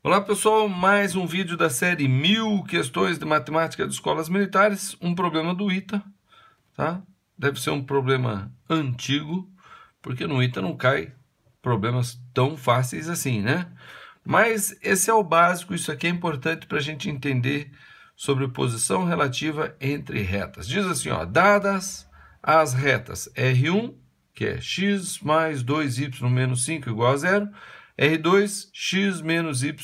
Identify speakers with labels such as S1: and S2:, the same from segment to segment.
S1: Olá pessoal, mais um vídeo da série 1000 questões de matemática de escolas militares, um problema do ITA, tá? Deve ser um problema antigo, porque no ITA não cai problemas tão fáceis assim, né? Mas esse é o básico, isso aqui é importante para a gente entender sobre posição relativa entre retas. Diz assim, ó, dadas as retas R1, que é x mais 2y menos 5 igual a zero, R2, x menos y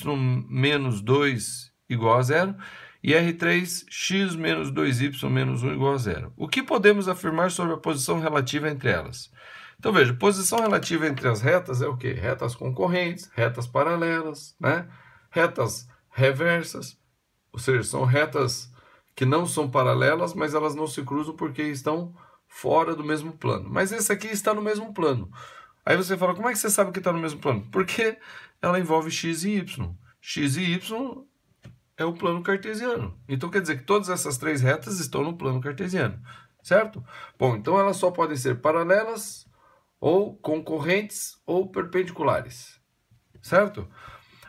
S1: menos 2 igual a zero, e R3, x menos 2y menos 1 igual a zero. O que podemos afirmar sobre a posição relativa entre elas? Então, veja, posição relativa entre as retas é o quê? Retas concorrentes, retas paralelas, né? Retas reversas, ou seja, são retas que não são paralelas, mas elas não se cruzam porque estão fora do mesmo plano. Mas esse aqui está no mesmo plano. Aí você fala, como é que você sabe que está no mesmo plano? Porque ela envolve x e y. X e y é o plano cartesiano. Então quer dizer que todas essas três retas estão no plano cartesiano, certo? Bom, então elas só podem ser paralelas, ou concorrentes, ou perpendiculares, certo?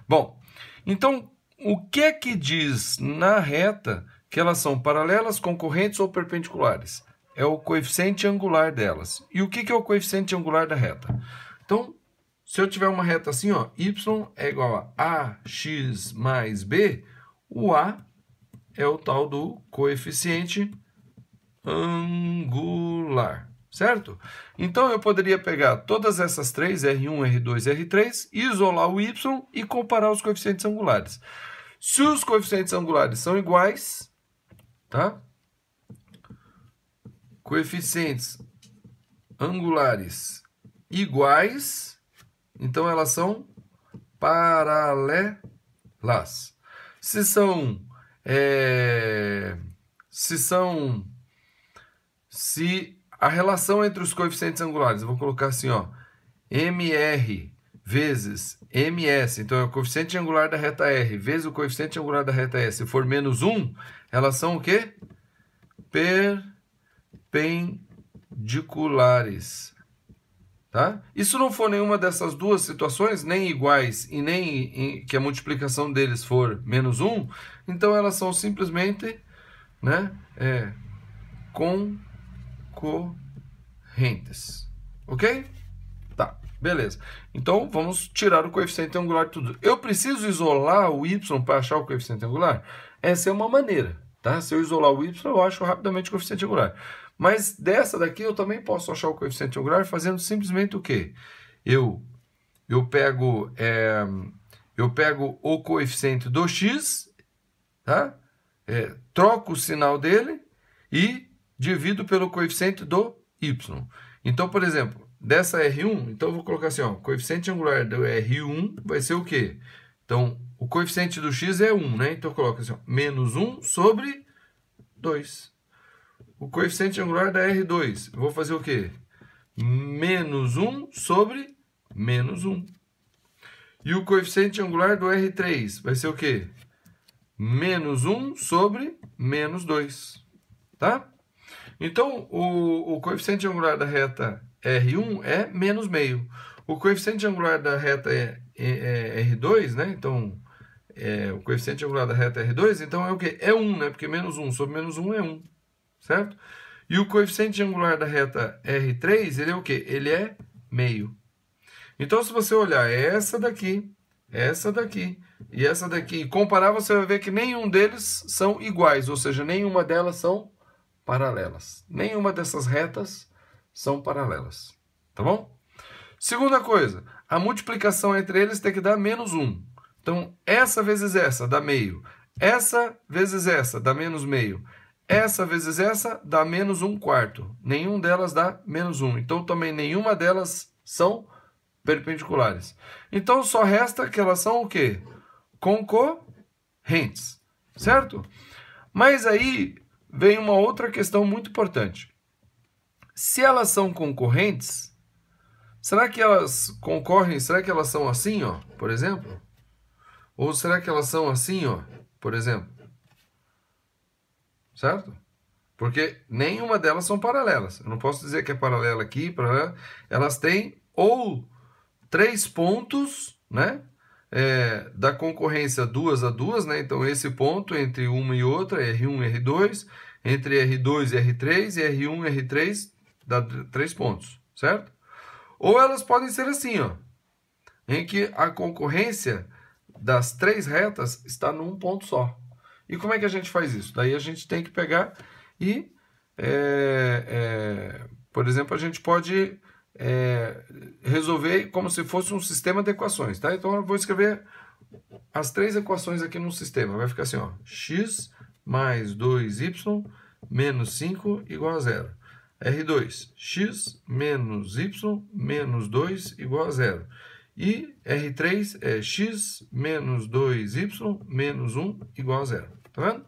S1: Bom, então o que é que diz na reta que elas são paralelas, concorrentes ou perpendiculares? É o coeficiente angular delas. E o que é o coeficiente angular da reta? Então, se eu tiver uma reta assim, ó, y é igual a ax mais b, o a é o tal do coeficiente angular, certo? Então, eu poderia pegar todas essas três, R1, R2, R3, isolar o y e comparar os coeficientes angulares. Se os coeficientes angulares são iguais, tá? Coeficientes angulares iguais, então elas são paralelas. Se a relação entre os coeficientes angulares, eu vou colocar assim, ó, MR vezes MS, então é o coeficiente angular da reta R vezes o coeficiente angular da reta S, se for menos 1, elas são o quê? Perpendiculares. Tá? E se não for nenhuma dessas duas situações, nem iguais e nem que a multiplicação deles for menos 1, então elas são simplesmente, né, concorrentes. Ok? Tá, beleza. Então vamos tirar o coeficiente angular de tudo. Eu preciso isolar o y para achar o coeficiente angular? Essa é uma maneira. Tá? Se eu isolar o y, eu acho rapidamente o coeficiente angular. Mas dessa daqui eu também posso achar o coeficiente angular fazendo simplesmente o quê? Eu pego o coeficiente do x, tá? Troco o sinal dele e divido pelo coeficiente do y. Então, por exemplo, dessa R1, então eu vou colocar assim, ó, o coeficiente angular do R1 vai ser o quê? Então, o coeficiente do x é 1, né? Então eu coloco assim, ó, menos 1 sobre 2. O coeficiente angular da R2, eu vou fazer o quê? Menos 1 sobre menos 1. E o coeficiente angular do R3 vai ser o quê? Menos 1 sobre menos 2. Tá? Então, o coeficiente angular da reta R1 é menos meio. O coeficiente angular da reta R2, né? Então, o coeficiente angular da reta R2, então é o quê? É 1, né? Porque menos 1 sobre menos 1 é 1. Certo? E o coeficiente angular da reta R3, ele é o quê? Ele é meio. Então, se você olhar essa daqui e essa daqui, e comparar, você vai ver que nenhum deles são iguais, ou seja, nenhuma delas são paralelas. Nenhuma dessas retas são paralelas. Tá bom? Segunda coisa, a multiplicação entre eles tem que dar menos 1. Então, essa vezes essa dá meio. Essa vezes essa dá menos meio. Essa vezes essa dá menos 1/4. Nenhum delas dá menos 1. Então, também nenhuma delas são perpendiculares. Então, só resta que elas são o quê? Concorrentes. Certo? Mas aí vem uma outra questão muito importante. Se elas são concorrentes, será que elas concorrem? Será que elas são assim, ó, por exemplo? Ou será que elas são assim, ó, por exemplo? Certo? Porque nenhuma delas são paralelas. Eu não posso dizer que é paralela aqui, paralela. Elas têm ou 3 pontos, né? da concorrência 2 a 2, né? Então, esse ponto entre uma e outra, R1 e R2, entre R2 e R3, e R1 e R3, dá 3 pontos, certo? Ou elas podem ser assim, ó, em que a concorrência das 3 retas está num ponto só. E como é que a gente faz isso? Daí a gente tem que pegar e, por exemplo, a gente pode resolver como se fosse um sistema de equações, tá? Então eu vou escrever as 3 equações aqui no sistema. Vai ficar assim, ó, x mais 2y menos 5 igual a 0. R2, x menos y menos 2 igual a 0. E R3 é x menos 2y menos 1 igual a 0. Tá vendo?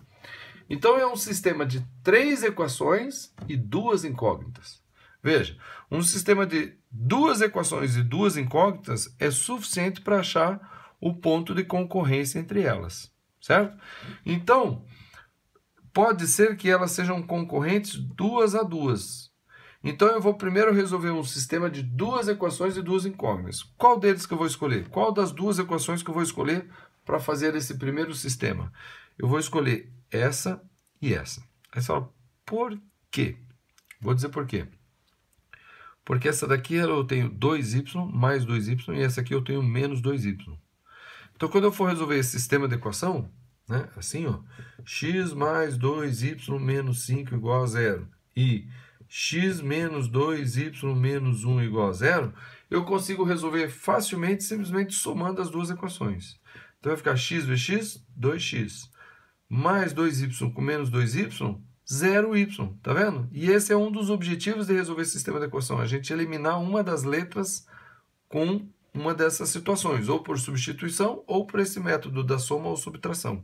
S1: Então é um sistema de 3 equações e 2 incógnitas. Veja, um sistema de 2 equações e 2 incógnitas é suficiente para achar o ponto de concorrência entre elas, certo? Então, pode ser que elas sejam concorrentes 2 a 2. Então, eu vou primeiro resolver um sistema de 2 equações e 2 incógnitas. Qual deles que eu vou escolher? Qual das 2 equações que eu vou escolher para fazer esse primeiro sistema? Eu vou escolher essa e essa. Aí você fala, por quê? Vou dizer por quê. Porque essa daqui eu tenho 2y mais 2y e essa aqui eu tenho menos 2y. Então, quando eu for resolver esse sistema de equação, né, assim, ó, x mais 2y menos 5 igual a 0 e x menos 2y menos 1 igual a 0, eu consigo resolver facilmente simplesmente somando as 2 equações. Então, vai ficar x vezes x, 2x, mais 2y com menos 2y, 0y, tá vendo? E esse é um dos objetivos de resolver esse sistema de equação, a gente eliminar uma das letras com uma dessas situações, ou por substituição, ou por esse método da soma ou subtração.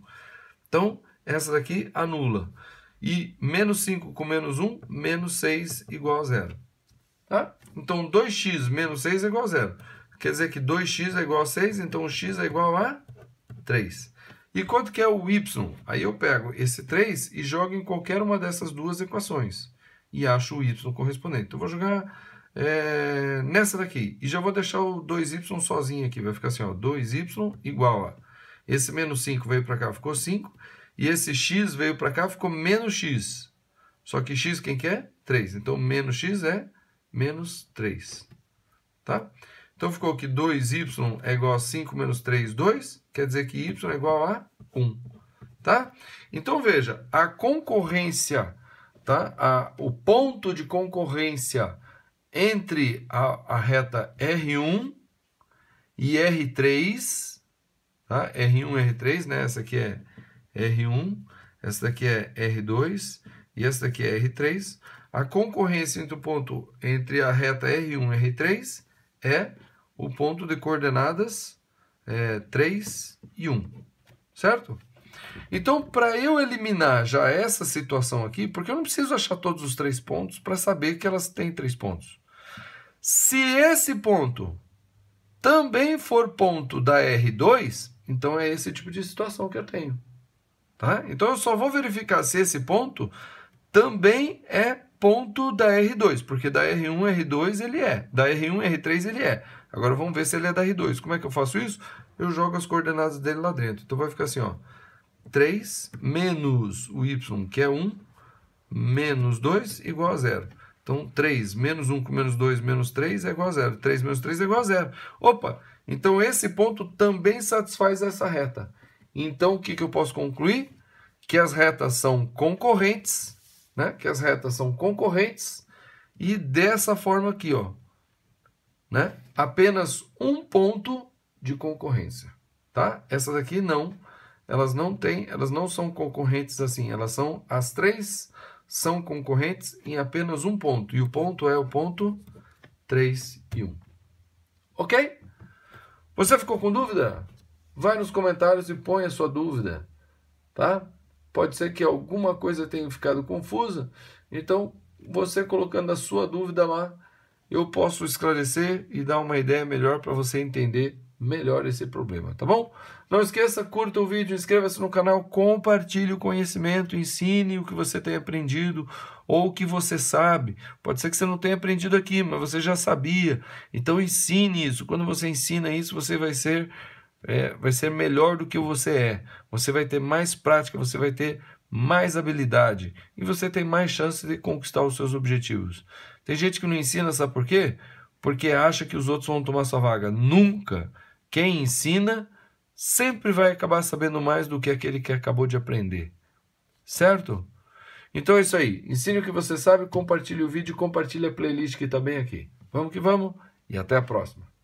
S1: Então, essa daqui anula. E menos 5 com menos 1, menos 6 igual a 0. Tá? Então, 2x menos 6 é igual a 0. Quer dizer que 2x é igual a 6, então o x é igual a 3. E quanto que é o y? Aí eu pego esse 3 e jogo em qualquer uma dessas 2 equações. E acho o y correspondente. Então, eu vou jogar nessa daqui. E já vou deixar o 2y sozinho aqui. Vai ficar assim, ó, 2y igual a... Esse menos 5 veio para cá, ficou 5. E esse x veio para cá, ficou menos x. Só que x quem que é? 3. Então, menos x é menos 3. Tá? Então, ficou que 2y é igual a 5 menos 3, 2. Quer dizer que y é igual a 1. Tá? Então, veja, a concorrência, tá? O ponto de concorrência entre a reta R1 e R3, tá? R1 e R3, né? Essa aqui é R1, essa daqui é R2 e essa daqui é R3. A concorrência entre o ponto entre a reta R1 e R3 é o ponto de coordenadas 3 e 1, certo? Então, para eu eliminar já essa situação aqui, porque eu não preciso achar todos os 3 pontos para saber que elas têm 3 pontos. Se esse ponto também for ponto da R2, então é esse tipo de situação que eu tenho. Tá? Então, eu só vou verificar se esse ponto também é ponto da R2, porque da R1 e R2 ele é, da R1 e R3 ele é. Agora, vamos ver se ele é da R2. Como é que eu faço isso? Eu jogo as coordenadas dele lá dentro. Então, vai ficar assim, ó, 3 menos o y, que é 1, menos 2, igual a 0. Então, 3 menos 1 com menos 2 menos 3 é igual a 0. 3 menos 3 é igual a 0. Opa! Então, esse ponto também satisfaz essa reta. Então, o que eu posso concluir? Que as retas são concorrentes, né? Que as retas são concorrentes e dessa forma aqui, ó, né? Apenas um ponto de concorrência, tá? Essas aqui não, elas não são concorrentes assim, as 3 são concorrentes em apenas um ponto, e o ponto é o ponto 3 e 1. Ok? Você ficou com dúvida? Vai nos comentários e põe a sua dúvida, tá? Pode ser que alguma coisa tenha ficado confusa, então você colocando a sua dúvida lá, eu posso esclarecer e dar uma ideia melhor para você entender melhor esse problema, tá bom? Não esqueça, curta o vídeo, inscreva-se no canal, compartilhe o conhecimento, ensine o que você tem aprendido ou o que você sabe. Pode ser que você não tenha aprendido aqui, mas você já sabia. Então ensine isso. Quando você ensina isso, você vai ser vai ser melhor do que você é. Você vai ter mais prática, você vai ter mais habilidade e você tem mais chance de conquistar os seus objetivos. Tem gente que não ensina, sabe por quê? Porque acha que os outros vão tomar sua vaga. Nunca. Quem ensina sempre vai acabar sabendo mais do que aquele que acabou de aprender. Certo? Então é isso aí. Ensine o que você sabe, compartilhe o vídeo, compartilhe a playlist que está bem aqui. Vamos que vamos e até a próxima.